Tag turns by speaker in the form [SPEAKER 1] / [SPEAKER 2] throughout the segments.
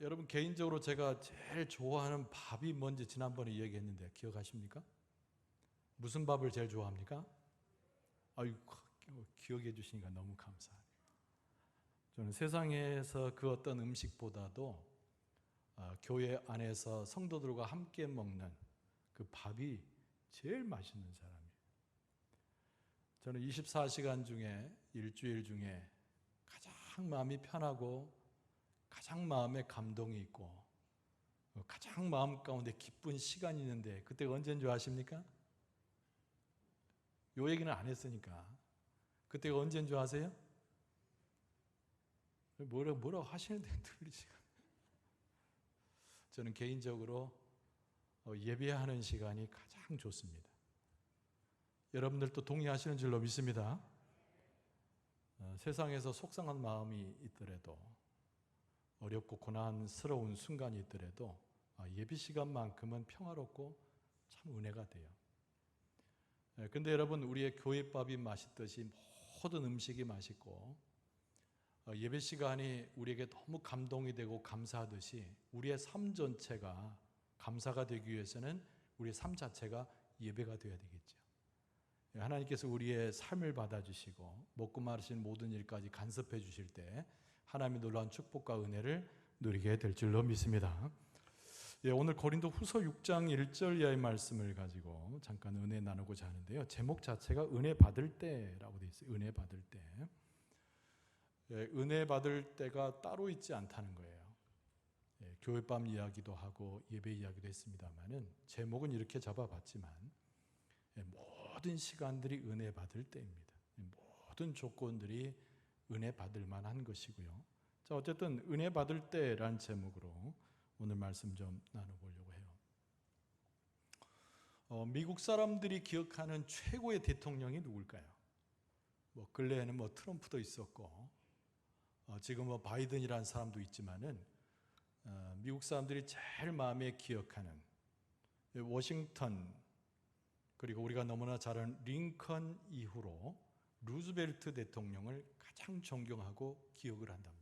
[SPEAKER 1] 여러분 개인적으로 제가 제일 좋아하는 밥이 뭔지 지난번에 이야기했는데 기억하십니까? 무슨 밥을 제일 좋아합니까? 아유, 기억해 주시니까 너무 감사해요. 저는 세상에서 그 어떤 음식보다도 교회 안에서 성도들과 함께 먹는 그 밥이 제일 맛있는 사람이에요. 저는 24시간 중에 일주일 중에 가장 마음이 편하고 가장 마음에 감동이 있고 가장 마음 가운데 기쁜 시간이 있는데 그때가 언제인 줄 아십니까? 요 얘기는 안 했으니까 그때가 언제인 줄 아세요? 뭐라고 하시는데 들리지가. 저는 개인적으로 예배하는 시간이 가장 좋습니다. 여러분들도 동의하시는 줄로 믿습니다. 세상에서 속상한 마음이 있더라도 어렵고 고난스러운 순간이 있더라도 예배 시간만큼은 평화롭고 참 은혜가 돼요. 근데 여러분, 우리의 교회밥이 맛있듯이 모든 음식이 맛있고 예배 시간이 우리에게 너무 감동이 되고 감사하듯이 우리의 삶 전체가 감사가 되기 위해서는 우리의 삶 자체가 예배가 되어야 되겠죠. 하나님께서 우리의 삶을 받아주시고 먹고 마시는 모든 일까지 간섭해 주실 때 하나님의 놀라운 축복과 은혜를 누리게 될 줄로 믿습니다. 오늘 고린도 후서 6장 1절 이하의 말씀을 가지고 잠깐 은혜 나누고자 하는데요. 제목 자체가 은혜 받을 때라고 되어 있어요. 은혜 받을 때. 은혜 받을 때가 따로 있지 않다는 거예요. 교회밥 이야기도 하고 예배 이야기도 했습니다만은 제목은 이렇게 잡아봤지만 모든 시간들이 은혜 받을 때입니다. 모든 조건들이 은혜 받을 만한 것이고요. 자, 어쨌든 은혜 받을 때라는 제목으로 오늘 말씀 좀 나눠보려고 해요. 미국 사람들이 기억하는 최고의 대통령이 누굴까요? 근래에는 트럼프도 있었고 지금 바이든이라는 사람도 있지만은 미국 사람들이 제일 마음에 기억하는 워싱턴, 그리고 우리가 너무나 잘 아는 링컨 이후로 루즈벨트 대통령을 가장 존경하고 기억을 한답니다.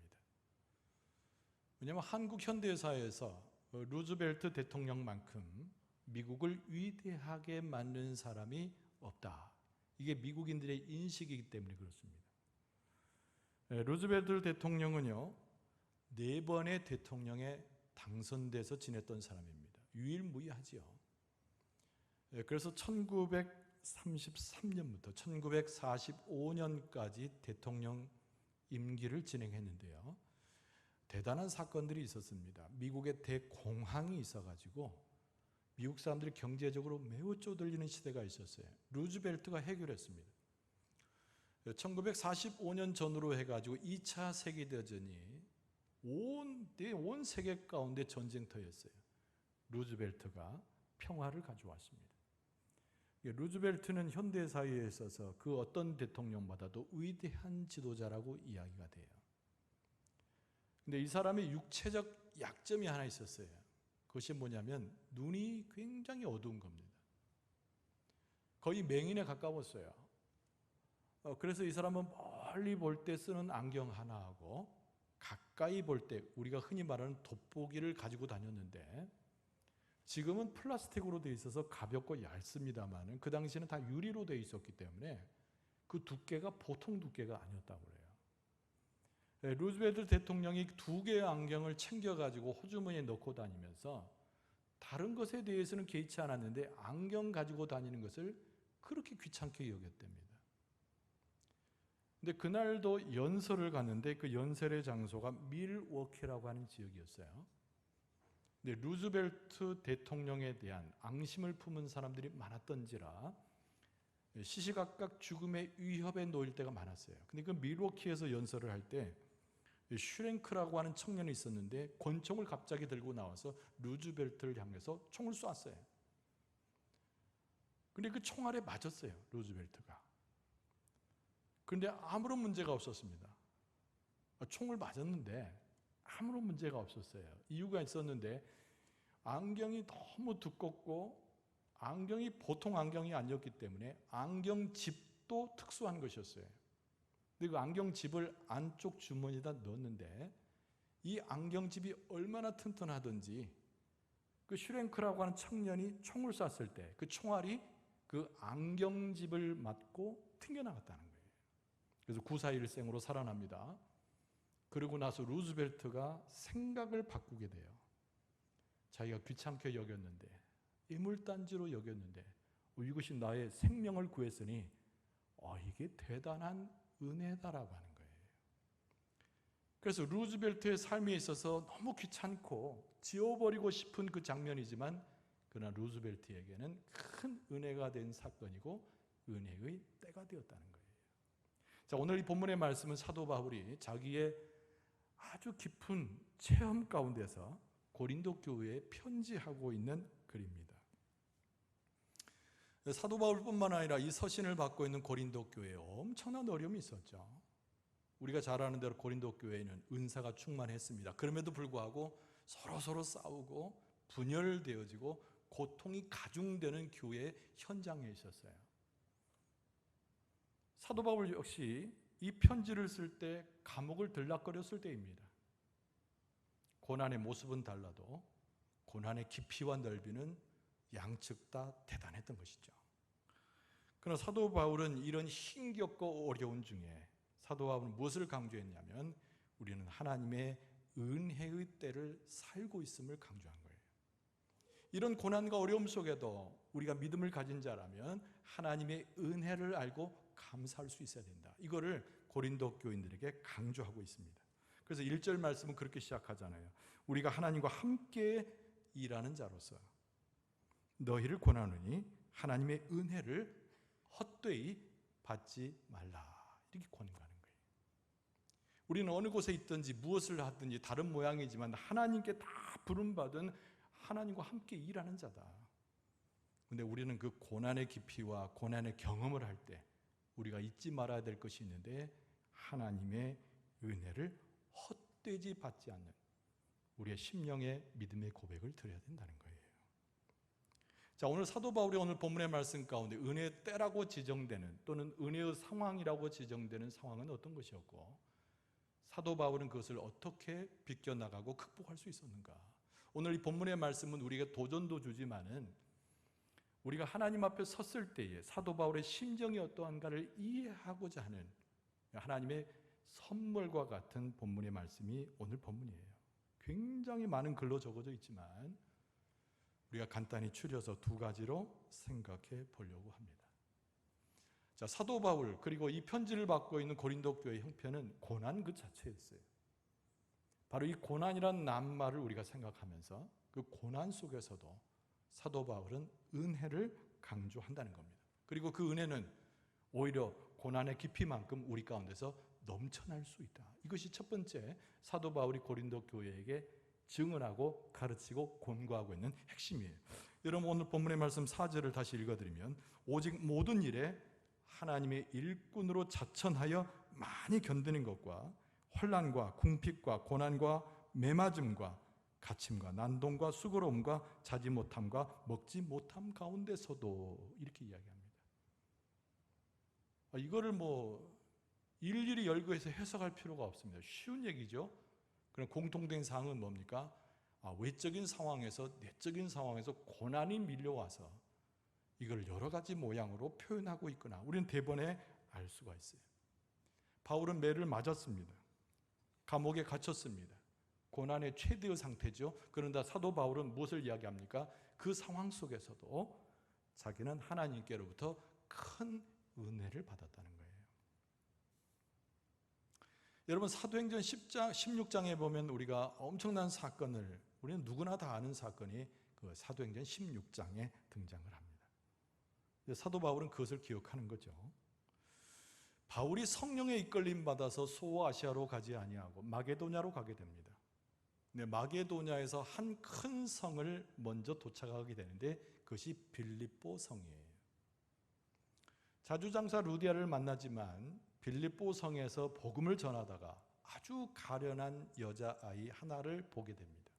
[SPEAKER 1] 왜냐하면 한국 현대사에서 루즈벨트 대통령만큼 미국을 위대하게 만든 사람이 없다. 이게 미국인들의 인식이기 때문에 그렇습니다. 루즈벨트 대통령은요, 4번의 대통령에 당선돼서 지냈던 사람입니다. 유일무이하지요. 그래서 1933년부터 1945년까지 대통령 임기를 진행했는데요. 대단한 사건들이 있었습니다. 미국의 대공황이 있어가지고 미국 사람들이 경제적으로 매우 쪼들리는 시대가 있었어요. 루즈벨트가 해결했습니다. 1945년 전후로 해가지고 2차 세계대전이 온 세계 가운데 전쟁터였어요. 루즈벨트가 평화를 가져왔습니다. 루즈벨트는 현대사회에 있어서 그 어떤 대통령마다도 위대한 지도자라고 이야기가 돼요. 근데 이 사람의 육체적 약점이 하나 있었어요. 그것이 뭐냐면 눈이 굉장히 어두운 겁니다. 거의 맹인에 가까웠어요. 그래서 이 사람은 멀리 볼 때 쓰는 안경 하나하고 가까이 볼 때 우리가 흔히 말하는 돋보기를 가지고 다녔는데 지금은 플라스틱으로 되어 있어서 가볍고 얇습니다만 그 당시에는 다 유리로 되어 있었기 때문에 그 두께가 보통 두께가 아니었다고 그래요. 루즈벨트 대통령이 2개의 안경을 챙겨가지고 호주머니에 넣고 다니면서 다른 것에 대해서는 개의치 않았는데 안경 가지고 다니는 것을 그렇게 귀찮게 여겼답니다. 근데 그날도 연설을 갔는데 그 연설의 장소가 밀워키라고 하는 지역이었어요. 근데 루즈벨트 대통령에 대한 앙심을 품은 사람들이 많았던지라 시시각각 죽음의 위협에 놓일 때가 많았어요. 근데 그 밀워키에서 연설을 할 때 슈랭크라고 하는 청년이 있었는데 권총을 갑자기 들고 나와서 루즈벨트를 향해서 총을 쐈어요. 근데 그 총알에 맞았어요, 루즈벨트가. 그런데 아무런 문제가 없었습니다. 총을 맞았는데 아무런 문제가 없었어요. 이유가 있었는데 안경이 너무 두껍고 안경이 보통 안경이 아니었기 때문에 안경집도 특수한 것이었어요. 근데 그 안경집을 안쪽 주머니에다 넣었는데 이 안경집이 얼마나 튼튼하든지 그 슈랭크라고 하는 청년이 총을 쐈을 때 그 총알이 그 안경집을 맞고 튕겨나갔다는 거예요. 그래서 9.4.1생으로 살아납니다. 그러고 나서 루즈벨트가 생각을 바꾸게 돼요. 자기가 귀찮게 여겼는데, 이물단지로 여겼는데 이것이 나의 생명을 구했으니 이게 대단한 은혜다라고 하는 거예요. 그래서 루즈벨트의 삶에 있어서 너무 귀찮고 지워버리고 싶은 그 장면이지만, 그러나 루즈벨트에게는 큰 은혜가 된 사건이고 은혜의 때가 되었다는 거예요. 자, 오늘 이 본문의 말씀은 사도 바울이 자기의 아주 깊은 체험 가운데서 고린도 교회에 편지하고 있는 글입니다. 사도 바울뿐만 아니라 이 서신을 받고 있는 고린도 교회에 엄청난 어려움이 있었죠. 우리가 잘 아는 대로 고린도 교회에는 은사가 충만했습니다. 그럼에도 불구하고 서로 싸우고 분열되어지고 고통이 가중되는 교회 현장에 있었어요. 사도 바울 역시 이 편지를 쓸 때 감옥을 들락거렸을 때입니다. 고난의 모습은 달라도 고난의 깊이와 넓이는 양측 다 대단했던 것이죠. 그러나 사도 바울은 이런 힘겹고 어려운 중에 사도 바울은 무엇을 강조했냐면, 우리는 하나님의 은혜의 때를 살고 있음을 강조한 거예요. 이런 고난과 어려움 속에도 우리가 믿음을 가진 자라면 하나님의 은혜를 알고 감사할 수 있어야 된다. 이거를 고린도 교인들에게 강조하고 있습니다. 그래서 1절 말씀은 그렇게 시작하잖아요. 우리가 하나님과 함께 일하는 자로서 너희를 권하노니 하나님의 은혜를 헛되이 받지 말라. 이렇게 권고하는 거예요. 우리는 어느 곳에 있든지 무엇을 하든지 다른 모양이지만 하나님께 다 부름받은 하나님과 함께 일하는 자다. 그런데 우리는 그 고난의 깊이와 고난의 경험을 할 때 우리가 잊지 말아야 될 것이 있는데, 하나님의 은혜를 헛되이 받지 않는 우리의 심령의 믿음의 고백을 드려야 된다는 거예요. 자, 오늘 사도 바울이 오늘 본문의 말씀 가운데 은혜의 때라고 지정되는, 또는 은혜의 상황이라고 지정되는 상황은 어떤 것이었고, 사도 바울은 그것을 어떻게 비껴나가고 극복할 수 있었는가. 오늘 이 본문의 말씀은 우리에게 도전도 주지만은 우리가 하나님 앞에 섰을 때에 사도 바울의 심정이 어떠한가를 이해하고자 하는 하나님의 선물과 같은 본문의 말씀이 오늘 본문이에요. 굉장히 많은 글로 적어져 있지만 우리가 간단히 추려서 두 가지로 생각해 보려고 합니다. 자, 사도 바울 그리고 이 편지를 받고 있는 고린도 교회 형편은 고난 그 자체였어요. 바로 이 고난이란 낱말을 우리가 생각하면서 그 고난 속에서도 사도 바울은 은혜를 강조한다는 겁니다. 그리고 그 은혜는 오히려 고난의 깊이만큼 우리 가운데서 넘쳐날 수 있다. 이것이 첫 번째 사도 바울이 고린도 교회에게 증언하고 가르치고 권고하고 있는 핵심이에요. 여러분, 오늘 본문의 말씀 4절을 다시 읽어드리면, 오직 모든 일에 하나님의 일꾼으로 자천하여 많이 견디는 것과 환난과 궁핍과 고난과 매맞음과 갇힘과 난동과 수고로움과 자지 못함과 먹지 못함 가운데서도, 이렇게 이야기합니다. 이거를 일일이 열거해서 해석할 필요가 없습니다. 쉬운 얘기죠. 그럼 공통된 사항은 뭡니까? 외적인 상황에서, 내적인 상황에서 고난이 밀려와서 이걸 여러 가지 모양으로 표현하고 있구나. 우리는 대번에 알 수가 있어요. 바울은 매를 맞았습니다. 감옥에 갇혔습니다. 고난의 최대의 상태죠. 그런데 사도 바울은 무엇을 이야기합니까? 그 상황 속에서도 자기는 하나님께로부터 큰 은혜를 받았다는 거예요. 여러분, 사도행전 10장, 16장에 보면 우리가 엄청난 사건을, 우리는 누구나 다 아는 사건이 그 사도행전 16장에 등장을 합니다. 사도 바울은 그것을 기억하는 거죠. 바울이 성령에 이끌림 받아서 소아시아로 가지 아니하고 마게도냐로 가게 됩니다. 마게도냐에서 한 큰 성을 먼저 도착하게 되는데 그것이 빌립보 성이에요. 자주장사 루디아를 만나지만 빌립보 성에서 복음을 전하다가 아주 가련한 여자아이 하나를 보게 됩니다.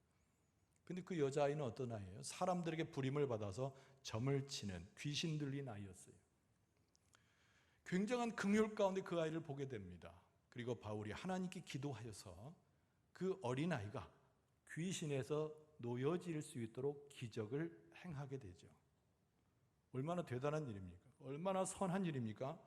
[SPEAKER 1] 근데 그 여자아이는 어떤 아이예요? 사람들에게 부림을 받아서 점을 치는 귀신 들린 아이였어요. 굉장한 긍휼 가운데 그 아이를 보게 됩니다. 그리고 바울이 하나님께 기도하여서 그 어린아이가 귀신에서 놓여질 수 있도록 기적을 행하게 되죠. 얼마나 대단한 일입니까? 얼마나 선한 일입니까?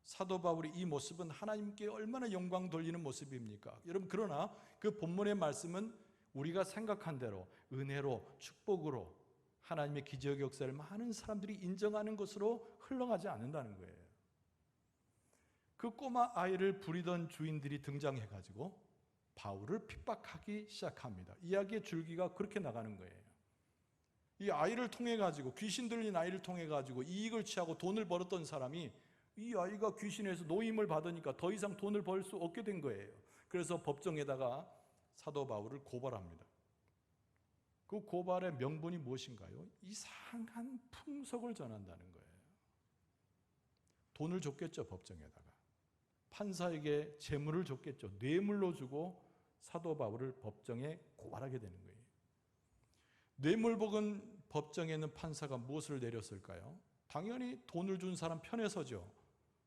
[SPEAKER 1] 사도 바울의 이 모습은 하나님께 얼마나 영광 돌리는 모습입니까? 여러분, 그러나 그 본문의 말씀은 우리가 생각한 대로 은혜로 축복으로 하나님의 기적 역사를 많은 사람들이 인정하는 것으로 흘러가지 않는다는 거예요. 그 꼬마 아이를 부리던 주인들이 등장해가지고 바울을 핍박하기 시작합니다. 이야기의 줄기가 그렇게 나가는 거예요. 이 아이를 통해 가지고, 귀신 들린 아이를 통해 가지고 이익을 취하고 돈을 벌었던 사람이 이 아이가 귀신에서 노임을 받으니까 더 이상 돈을 벌 수 없게 된 거예요. 그래서 법정에다가 사도 바울을 고발합니다. 그 고발의 명분이 무엇인가요? 이상한 풍속을 전한다는 거예요. 돈을 줬겠죠, 법정에다가. 판사에게 재물을 줬겠죠. 뇌물로 주고 사도 바울을 법정에 고발하게 되는 거예요. 뇌물복은 법정에 있는 판사가 무엇을 내렸을까요? 당연히 돈을 준 사람 편에 서죠.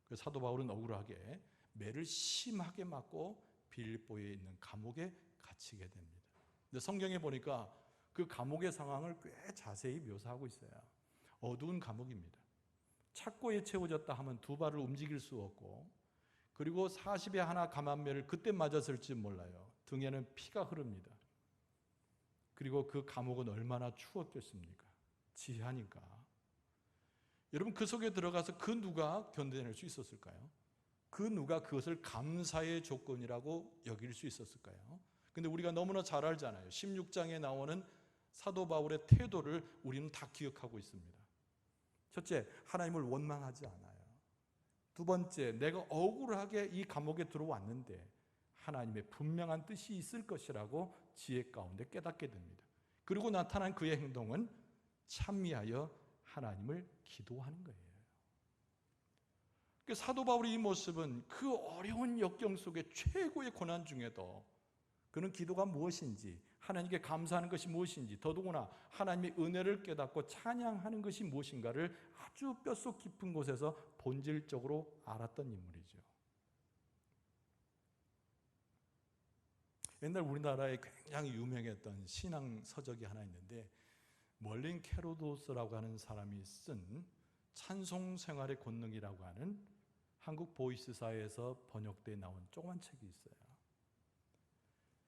[SPEAKER 1] 그래서 사도 바울은 억울하게 매를 심하게 맞고 빌립보에 있는 감옥에 갇히게 됩니다. 근데 성경에 보니까 그 감옥의 상황을 꽤 자세히 묘사하고 있어요. 어두운 감옥입니다. 착고에 채워졌다 하면 두 발을 움직일 수 없고, 그리고 40에 하나 감한매를 그때 맞았을지 몰라요. 등에는 피가 흐릅니다. 그리고 그 감옥은 얼마나 추웠겠습니까? 지하니까. 여러분, 그 속에 들어가서 그 누가 견뎌낼 수 있었을까요? 그 누가 그것을 감사의 조건이라고 여길 수 있었을까요? 근데 우리가 너무나 잘 알잖아요. 16장에 나오는 사도 바울의 태도를 우리는 다 기억하고 있습니다. 첫째, 하나님을 원망하지 않아요. 두 번째, 내가 억울하게 이 감옥에 들어왔는데 하나님의 분명한 뜻이 있을 것이라고 지혜 가운데 깨닫게 됩니다. 그리고 나타난 그의 행동은 찬미하여 하나님을 기도하는 거예요. 사도 바울의 이 모습은 그 어려운 역경 속에 최고의 고난 중에도 그는 기도가 무엇인지, 하나님께 감사하는 것이 무엇인지, 더더구나 하나님의 은혜를 깨닫고 찬양하는 것이 무엇인가를 아주 뼛속 깊은 곳에서 본질적으로 알았던 인물이죠. 옛날 우리나라에 굉장히 유명했던 신앙 서적이 하나 있는데, 멀린 캐로도스라고 하는 사람이 쓴 찬송 생활의 권능이라고 하는 한국 보이스사에서 번역돼 나온 조그만 책이 있어요.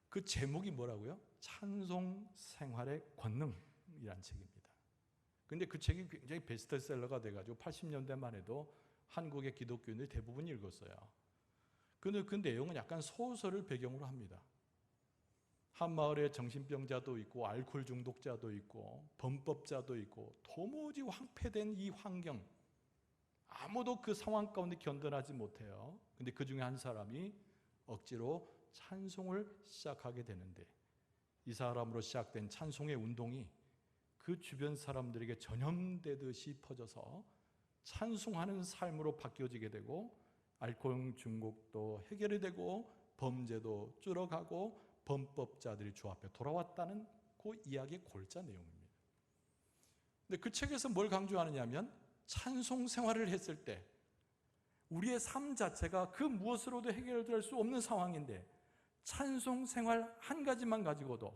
[SPEAKER 1] 그 제목이 뭐라고요? 찬송 생활의 권능이라는 책입니다. 근데 그 책이 굉장히 베스트셀러가 돼가지고 80년대만 해도 한국의 기독교인들이 대부분 읽었어요. 근데 그 내용은 약간 소설을 배경으로 합니다. 한 마을에 정신병자도 있고 알코올 중독자도 있고 범법자도 있고 도무지 황폐된 이 환경, 아무도 그 상황 가운데 견뎌내지 못해요. 근데 그 중에 한 사람이 억지로 찬송을 시작하게 되는데, 이 사람으로 시작된 찬송의 운동이 그 주변 사람들에게 전염되듯이 퍼져서 찬송하는 삶으로 바뀌어지게 되고, 알코올 중독도 해결이 되고 범죄도 줄어가고 범법자들이 주 앞에 돌아왔다는 그 이야기의 골자 내용입니다. 근데 그 책에서 뭘 강조하느냐면, 찬송 생활을 했을 때 우리의 삶 자체가 그 무엇으로도 해결될 수 없는 상황인데 찬송 생활 한 가지만 가지고도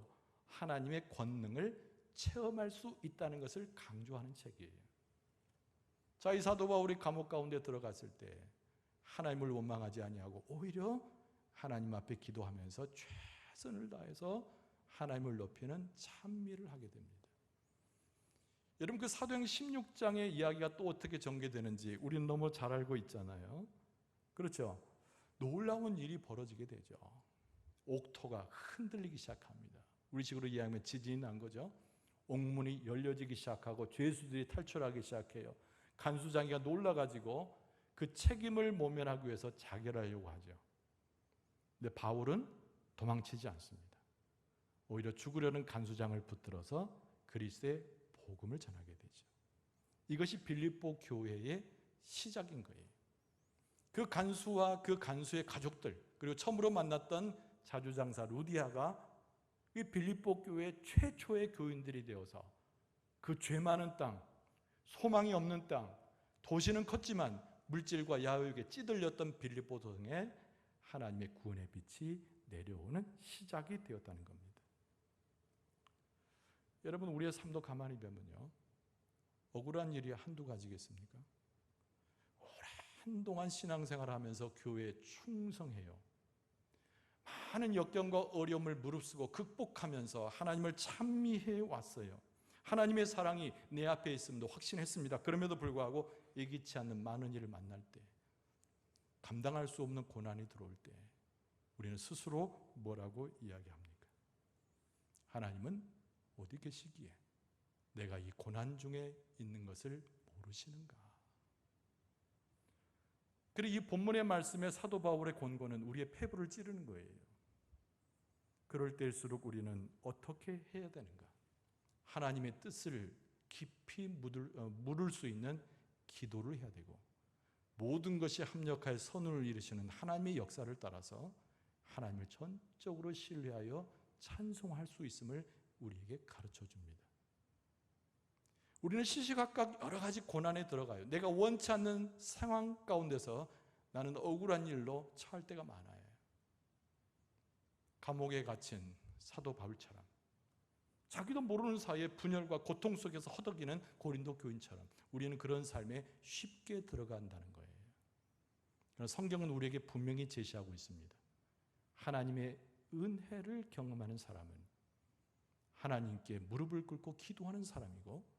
[SPEAKER 1] 하나님의 권능을 체험할 수 있다는 것을 강조하는 책이에요. 자, 이 사도 바울이 감옥 가운데 들어갔을 때 하나님을 원망하지 아니하고 오히려 하나님 앞에 기도하면서 최선을 다해서 하나님을 높이는 찬미를 하게 됩니다. 여러분, 그 사도행 16장의 이야기가 또 어떻게 전개되는지 우리는 너무 잘 알고 있잖아요. 그렇죠? 놀라운 일이 벌어지게 되죠. 옥토가 흔들리기 시작합니다. 우리식으로 이야기하면 지진이 난 거죠. 옥문이 열려지기 시작하고 죄수들이 탈출하기 시작해요. 간수장이가 놀라가지고 그 책임을 모면하기 위해서 자결하려고 하죠. 근데 바울은 도망치지 않습니다. 오히려 죽으려는 간수장을 붙들어서 그리스도의 복음을 전하게 되죠. 이것이 빌립보 교회의 시작인 거예요. 그 간수와 그 간수의 가족들, 그리고 처음으로 만났던 자주장사 루디아가 이 빌립보 교회 최초의 교인들이 되어서 그 죄 많은 땅, 소망이 없는 땅, 도시는 컸지만 물질과 야욕에 찌들렸던 빌립보 도성에 하나님의 구원의 빛이 내려오는 시작이 되었다는 겁니다. 여러분, 우리의 삶도 가만히 보면요, 억울한 일이 한두 가지겠습니까? 오랜 신앙생활을 하면서 교회에 충성해요. 많은 역경과 어려움을 무릅쓰고 극복하면서 하나님을 찬미해 왔어요. 하나님의 사랑이 내 앞에 있음도 확신했습니다. 그럼에도 불구하고 예기치 않는 많은 일을 만날 때, 감당할 수 없는 고난이 들어올 때 우리는 스스로 뭐라고 이야기합니까? 하나님은 어디 계시기에 내가 이 고난 중에 있는 것을 모르시는가? 그리고 이 본문의 말씀에 사도 바울의 권고는 우리의 폐부를 찌르는 거예요. 그럴 때일수록 우리는 어떻게 해야 되는가? 하나님의 뜻을 깊이 물을 수 있는 기도를 해야 되고, 모든 것이 합력하여 선을 이루시는 하나님의 역사를 따라서 하나님을 전적으로 신뢰하여 찬송할 수 있음을 우리에게 가르쳐 줍니다. 우리는 시시각각 여러 가지 고난에 들어가요. 내가 원치 않는 상황 가운데서 나는 억울한 일로 처할 때가 많아요. 감옥에 갇힌 사도 바울처럼, 자기도 모르는 사이에 분열과 고통 속에서 허덕이는 고린도 교인처럼 우리는 그런 삶에 쉽게 들어간다는 거예요. 그러나 성경은 우리에게 분명히 제시하고 있습니다. 하나님의 은혜를 경험하는 사람은 하나님께 무릎을 꿇고 기도하는 사람이고,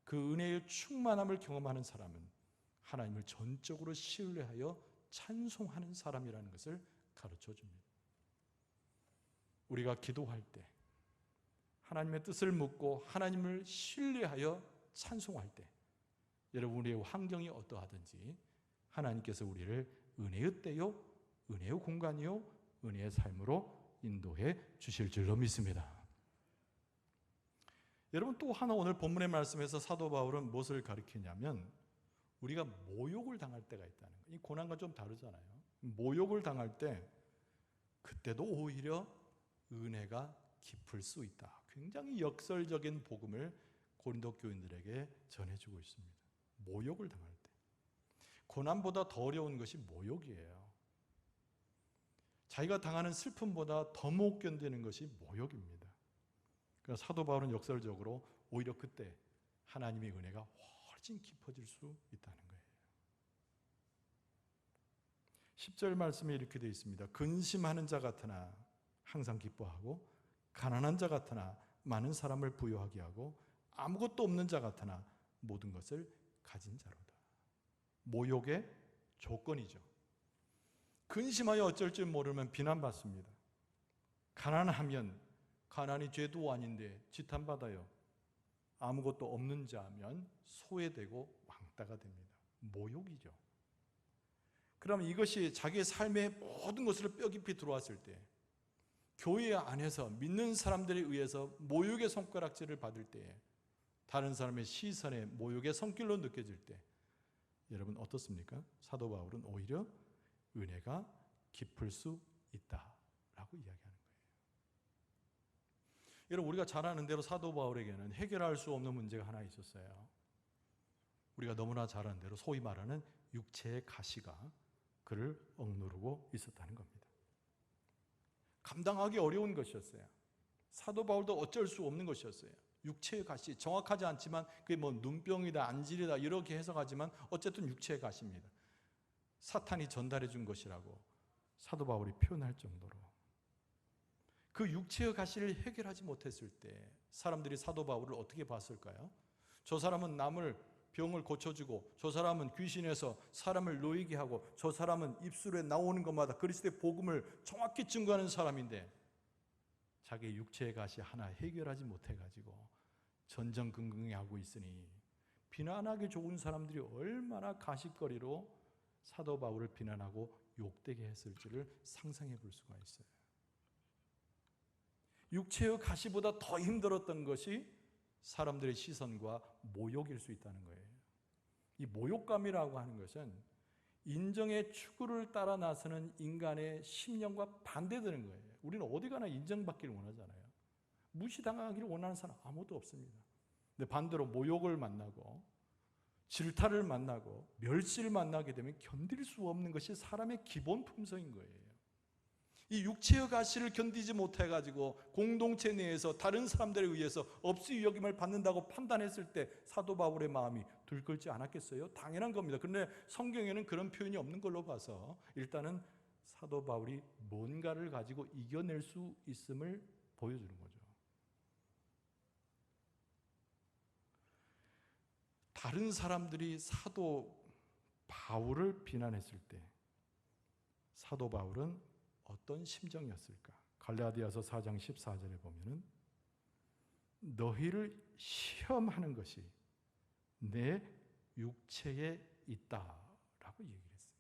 [SPEAKER 1] 그 은혜의 충만함을 경험하는 사람은 하나님을 전적으로 신뢰하여 찬송하는 사람이라는 것을 가르쳐 줍니다. 우리가 기도할 때, 하나님의 뜻을 묻고 하나님을 신뢰하여 찬송할 때, 여러분, 우리의 환경이 어떠하든지 하나님께서 우리를 은혜의 때요, 은혜의 공간이요, 은혜의 삶으로 인도해 주실 줄로 믿습니다. 여러분, 또 하나 오늘 본문의 말씀에서 사도 바울은 무엇을 가르치냐면, 우리가 모욕을 당할 때가 있다는 거예요. 이 고난과 좀 다르잖아요. 모욕을 당할 때 그때도 오히려 은혜가 깊을 수 있다. 굉장히 역설적인 복음을 고린도 교인들에게 전해주고 있습니다. 모욕을 당할 때, 고난보다 더 어려운 것이 모욕이에요. 자기가 당하는 슬픔보다 더 못 견디는 것이 모욕입니다. 그러니까 사도 바울은 역설적으로 오히려 그때 하나님의 은혜가 훨씬 깊어질 수 있다는 거예요. 10절 말씀에 이렇게 되어 있습니다. 근심하는 자 같으나 항상 기뻐하고, 가난한 자 같으나 많은 사람을 부유하게 하고, 아무것도 없는 자 같으나 모든 것을 가진 자로다. 모욕의 조건이죠. 근심하여 어쩔 줄 모르면 비난받습니다. 가난하면 가난이 죄도 아닌데 지탄받아요. 아무것도 없는 자면 소외되고 왕따가 됩니다. 모욕이죠. 그럼 이것이 자기의 삶의 모든 것으로 뼈 깊이 들어왔을 때, 교회 안에서 믿는 사람들에 의해서 모욕의 손가락질을 받을 때, 다른 사람의 시선에 모욕의 손길로 느껴질 때, 여러분 어떻습니까? 사도 바울은 오히려 은혜가 깊을 수 있다라고 이야기하는 거예요. 여러분, 우리가 잘 아는 대로 사도 바울에게는 해결할 수 없는 문제가 하나 있었어요. 우리가 너무나 잘 아는 대로 소위 말하는 육체의 가시가 그를 억누르고 있었다는 겁니다. 감당하기 어려운 것이었어요. 사도 바울도 어쩔 수 없는 것이었어요. 육체의 가시, 정확하지 않지만 그게 뭐 눈병이다, 안질이다 이렇게 해석하지만 어쨌든 육체의 가시입니다. 사탄이 전달해 준 것이라고 사도 바울이 표현할 정도로, 그 육체의 가시를 해결하지 못했을 때 사람들이 사도 바울을 어떻게 봤을까요? 저 사람은 남을 병을 고쳐주고, 저 사람은 귀신에서 사람을 놓이게 하고, 저 사람은 입술에 나오는 것마다 그리스도의 복음을 정확히 증거하는 사람인데 자기의 육체의 가시 하나 해결하지 못해가지고 전전긍긍해하고 있으니 비난하기 좋은 사람들이 얼마나 가십거리로 사도 바울을 비난하고 욕되게 했을지를 상상해 볼 수가 있어요. 육체의 가시보다 더 힘들었던 것이 사람들의 시선과 모욕일 수 있다는 거예요. 이 모욕감이라고 하는 것은 인정의 추구를 따라 나서는 인간의 심령과 반대되는 거예요. 우리는 어디 가나 인정받기를 원하잖아요. 무시당하기를 원하는 사람 아무도 없습니다. 근데 반대로 모욕을 만나고 질타를 만나고 멸시를 만나게 되면 견딜 수 없는 것이 사람의 기본 품성인 거예요. 이 육체의 가시를 견디지 못해가지고 공동체 내에서 다른 사람들에 의해서 업시 여김을 받는다고 판단했을 때 사도 바울의 마음이 들끓지 않았겠어요? 당연한 겁니다. 그런데 성경에는 그런 표현이 없는 걸로 봐서 일단은 사도 바울이 뭔가를 가지고 이겨낼 수 있음을 보여주는 거죠. 다른 사람들이 사도 바울을 비난했을 때 사도 바울은 어떤 심정이었을까? 갈라디아서 4장 14절에 보면은 너희를 시험하는 것이 내 육체에 있다라고 얘기를 했어요.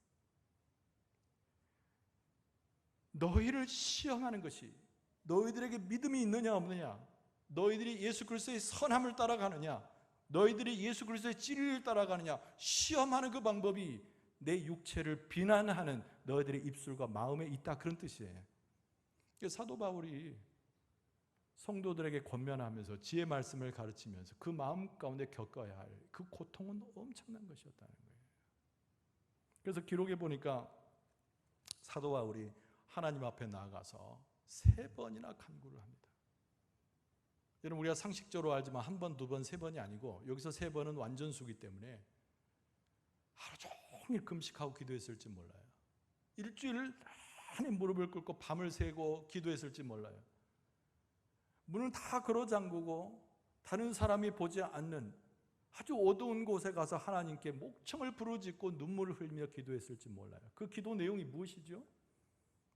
[SPEAKER 1] 너희를 시험하는 것이, 너희들에게 믿음이 있느냐 없느냐, 너희들이 예수 그리스도의 선함을 따라가느냐, 너희들이 예수 그리스도의 진리를 따라가느냐, 시험하는 그 방법이 내 육체를 비난하는 너희들의 입술과 마음에 있다, 그런 뜻이에요. 사도 바울이 성도들에게 권면하면서 지혜 말씀을 가르치면서 그 마음 가운데 겪어야 할 그 고통은 엄청난 것이었다는 거예요. 그래서 기록에 보니까 사도 바울이 하나님 앞에 나아가서 3번이나 간구를 합니다. 여러분, 우리가 상식적으로 알지만 1번, 2번, 3번이 아니고 여기서 3번은 완전수기 때문에 하루 종일 금식하고 기도했을지 몰라요. 일주일 내내 무릎을 꿇고 밤을 새고 기도했을지 몰라요. 문을 다 걸어 잠그고 다른 사람이 보지 않는 아주 어두운 곳에 가서 하나님께 목청을 부르짖고 눈물을 흘리며 기도했을지 몰라요. 그 기도 내용이 무엇이죠?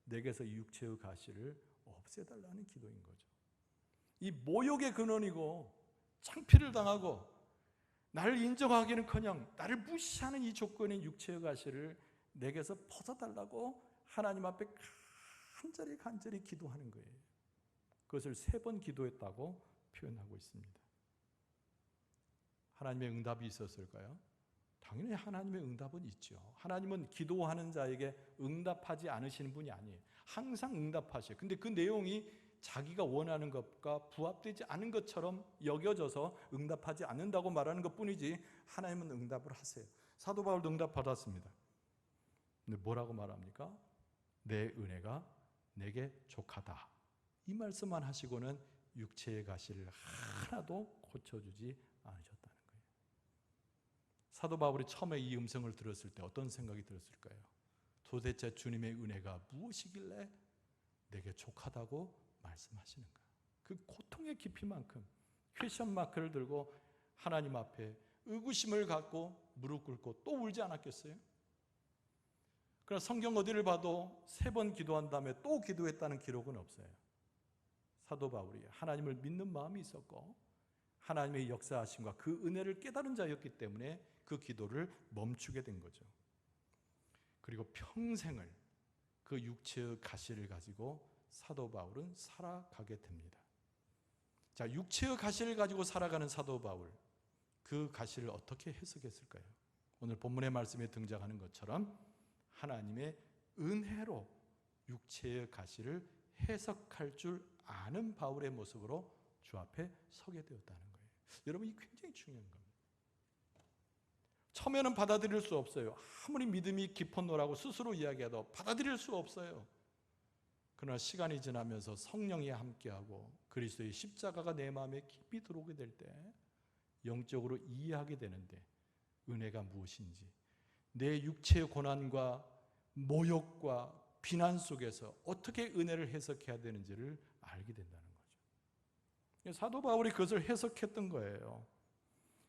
[SPEAKER 1] 내게서 육체의 가시를 없애달라는 기도인 거죠. 이 모욕의 근원이고 창피를 당하고 나를 인정하기는커녕 나를 무시하는 이 조건인 육체의 가시를 내게서 벗어달라고 하나님 앞에 간절히 기도하는 거예요. 그것을 3번 기도했다고 표현하고 있습니다. 하나님의 응답이 있었을까요? 당연히 하나님의 응답은 있죠. 하나님은 기도하는 자에게 응답하지 않으시는 분이 아니에요. 항상 응답하셔요. 근데 그 내용이 자기가 원하는 것과 부합되지 않은 것처럼 여겨져서 응답하지 않는다고 말하는 것뿐이지 하나님은 응답을 하세요. 사도 바울도 응답받았습니다. 근데 뭐라고 말합니까? 내 은혜가 내게 족하다. 이 말씀만 하시고는 육체의 가시를 하나도 고쳐주지 않으셨다는 거예요. 사도 바울이 처음에 이 음성을 들었을 때 어떤 생각이 들었을까요? 도대체 주님의 은혜가 무엇이길래 내게 족하다고 말씀하시는가? 그 고통의 깊이만큼 퀘션 마크를 들고 하나님 앞에 의구심을 갖고 무릎 꿇고 또 울지 않았겠어요? 그러나 성경 어디를 봐도 3번 기도한 다음에 또 기도했다는 기록은 없어요. 사도 바울이 하나님을 믿는 마음이 있었고 하나님의 역사하심과 그 은혜를 깨달은 자였기 때문에 그 기도를 멈추게 된 거죠. 그리고 평생을 그 육체의 가시를 가지고 사도 바울은 살아가게 됩니다. 자, 육체의 가시를 가지고 살아가는 사도 바울, 그 가시를 어떻게 해석했을까요? 오늘 본문의 말씀에 등장하는 것처럼 하나님의 은혜로 육체의 가시를 해석할 줄 아는 바울의 모습으로 주 앞에 서게 되었다는 거예요. 여러분, 이 굉장히 중요한 겁니다. 처음에는 받아들일 수 없어요. 아무리 믿음이 깊었노라고 스스로 이야기해도 받아들일 수 없어요. 그러나 시간이 지나면서 성령이 함께하고 그리스도의 십자가가 내 마음에 깊이 들어오게 될 때 영적으로 이해하게 되는데 은혜가 무엇인지, 내 육체의 고난과 모욕과 비난 속에서 어떻게 은혜를 해석해야 되는지를 알게 된다는 거죠. 사도 바울이 그것을 해석했던 거예요.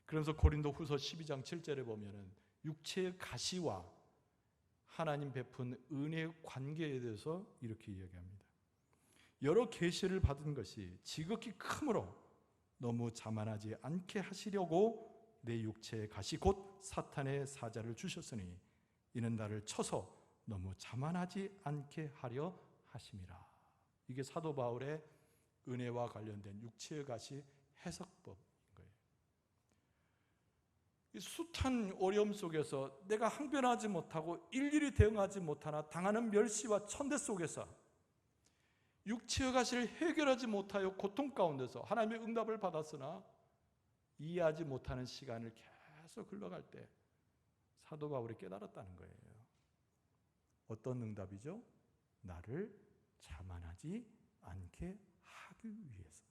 [SPEAKER 1] 그래서 고린도 후서 12장 7절에 보면은 육체의 가시와 하나님 베푼 은혜의 관계에 대해서 이렇게 이야기합니다. 여러 계시를 받은 것이 지극히 크므로 너무 자만하지 않게 하시려고 내 육체의 가시 곧 사탄의 사자를 주셨으니 이는 나를 쳐서 너무 자만하지 않게 하려 하심이라. 이게 사도 바울의 은혜와 관련된 육체의 가시 해석법인 거예요. 이 숱한 어려움 속에서 내가 항변하지 못하고 일일이 대응하지 못하나 당하는 멸시와 천대 속에서 육체의 가시를 해결하지 못하여 고통 가운데서 하나님의 응답을 받았으나 이해하지 못하는 시간을 계속 흘러갈 때 사도 바울이 깨달았다는 거예요. 어떤 응답이죠? 나를 자만하지 않게 하기 위해서.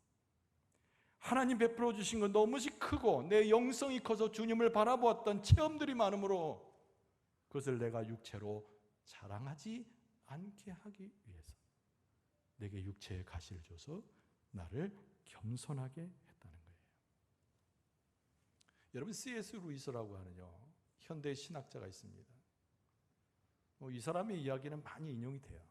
[SPEAKER 1] 하나님 베풀어 주신 건 너무시 크고 내 영성이 커서 주님을 바라보았던 체험들이 많으므로 그것을 내가 육체로 자랑하지 않게 하기 위해서 내게 육체의 가시를 줘서 나를 겸손하게 했다는 거예요. 여러분, C.S. 루이스라고 하는요 현대 신학자가 있습니다. 이 사람의 이야기는 많이 인용이 돼요.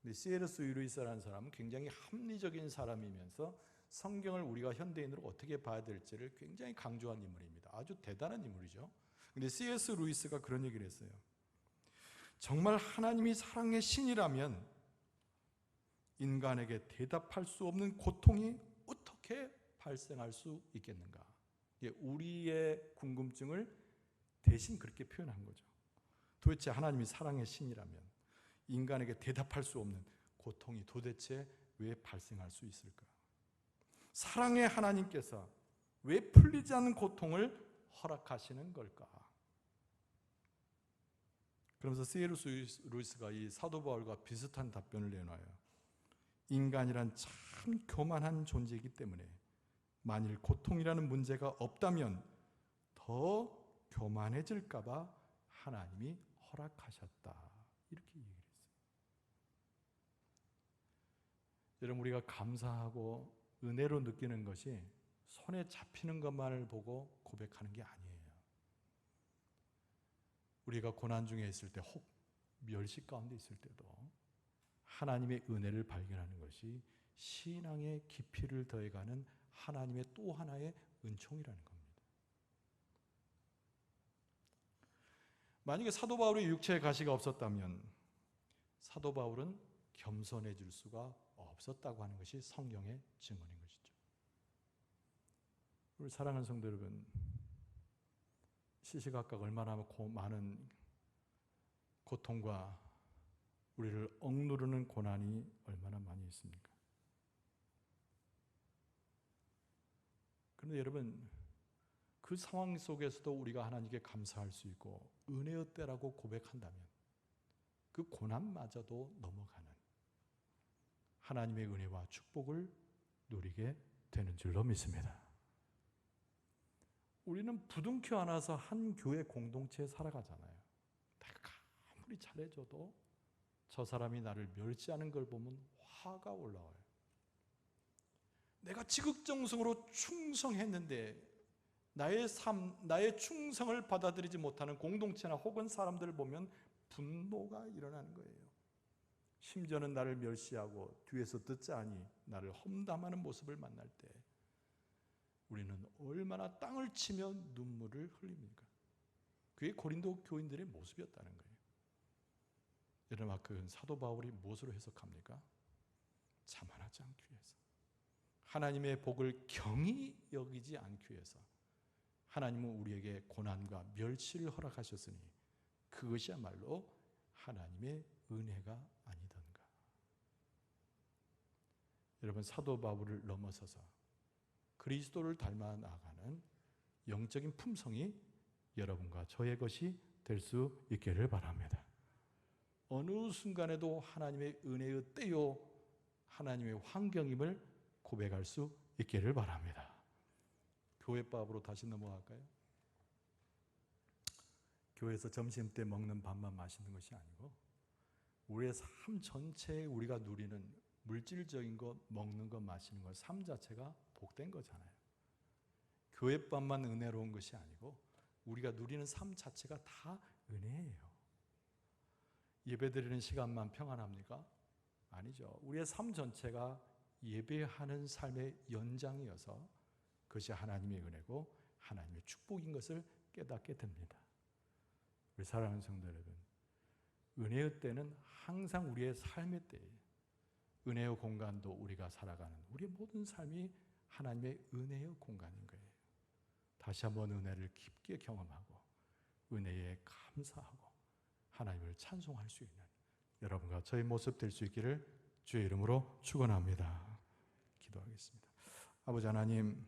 [SPEAKER 1] 근데 C.S. 루이스라는 사람은 굉장히 합리적인 사람이면서 성경을 우리가 현대인으로 어떻게 봐야 될지를 굉장히 강조한 인물입니다. 아주 대단한 인물이죠. 근데 C.S. 루이스가 그런 얘기를 했어요. 정말 하나님이 사랑의 신이라면 인간에게 대답할 수 없는 고통이 어떻게 발생할 수 있겠는가? 우리의 궁금증을 대신 그렇게 표현한 거죠. 도대체 하나님이 사랑의 신이라면 인간에게 대답할 수 없는 고통이 도대체 왜 발생할 수 있을까? 사랑의 하나님께서 왜 풀리지 않는 고통을 허락하시는 걸까? 그러면서 C.S. 루이스가 이 사도 바울과 비슷한 답변을 내놔요. 인간이란 참 교만한 존재이기 때문에 만일 고통이라는 문제가 없다면 더 교만해질까 봐 하나님이 허락하셨다. 이렇게 얘기를 했어요. 여러분, 우리가 감사하고 은혜로 느끼는 것이 손에 잡히는 것만을 보고 고백하는 게 아니에요. 우리가 고난 중에 있을 때, 혹 멸시 가운데 있을 때도 하나님의 은혜를 발견하는 것이 신앙의 깊이를 더해가는 하나님의 또 하나의 은총이라는 겁니다. 만약에 사도 바울의 육체의 가시가 없었다면 사도 바울은 겸손해질 수가 없었다고 하는 것이 성경의 증언인 것이죠. 우리 사랑하는 성도 여러분, 시시각각 얼마나 많은 고통과 우리를 억누르는 고난이 얼마나 많이 있습니까? 그런데 여러분, 그 상황 속에서도 우리가 하나님께 감사할 수 있고 은혜였다라고 고백한다면 그 고난마저도 넘어가는 하나님의 은혜와 축복을 누리게 되는 줄로 믿습니다. 우리는 부둥켜 안아서 한 교회 공동체에 살아가잖아요. 내가 아무리 잘해줘도 저 사람이 나를 멸시하는 걸 보면 화가 올라와요. 내가 지극정성으로 충성했는데 나의 삶, 나의 충성을 받아들이지 못하는 공동체나 혹은 사람들을 보면 분노가 일어나는 거예요. 심지어는 나를 멸시하고 뒤에서 듣자니 나를 험담하는 모습을 만날 때 우리는 얼마나 땅을 치며 눈물을 흘립니까? 그게 고린도 교인들의 모습이었다는 거예요. 여러분, 그 사도 바울이 무엇으로 해석합니까? 자만하지 않기 위해서, 하나님의 복을 경히 여기지 않기 위해서 하나님은 우리에게 고난과 멸시를 허락하셨으니 그것이야말로 하나님의 은혜가 아니던가. 여러분, 사도 바울을 넘어서서 그리스도를 닮아 나가는 영적인 품성이 여러분과 저의 것이 될 수 있기를 바랍니다. 어느 순간에도 하나님의 은혜의 때요 하나님의 환경임을 고백할 수 있기를 바랍니다. 교회밥으로 다시 넘어갈까요? 교회에서 점심때 먹는 밥만 맛있는 것이 아니고 우리의 삶 전체에 우리가 누리는 물질적인 것, 먹는 것, 마시는 것, 삶 자체가 복된 거잖아요. 교회밥만 은혜로운 것이 아니고 우리가 누리는 삶 자체가 다 은혜예요. 예배드리는 시간만 평안합니까? 아니죠. 우리의 삶 전체가 예배하는 삶의 연장이어서 그것이 하나님의 은혜고 하나님의 축복인 것을 깨닫게 됩니다. 우리 사랑하는 성도 여러분, 은혜의 때는 항상 우리의 삶의 때예요. 은혜의 공간도 우리가 살아가는 우리의 모든 삶이 하나님의 은혜의 공간인 거예요. 다시 한번 은혜를 깊게 경험하고 은혜에 감사하고 하나님을 찬송할 수 있는 여러분과 저의 모습 될 수 있기를 주의 이름으로 축원합니다. 기도하겠습니다. 아버지 하나님,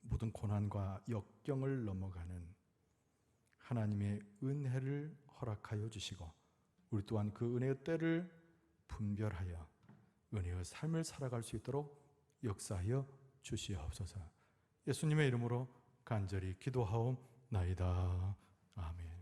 [SPEAKER 1] 모든 고난과 역경을 넘어가는 하나님의 은혜를 허락하여 주시고 우리 또한 그 은혜의 때를 분별하여 은혜의 삶을 살아갈 수 있도록 역사하여 주시옵소서. 예수님의 이름으로 간절히 기도하옵나이다. 아멘.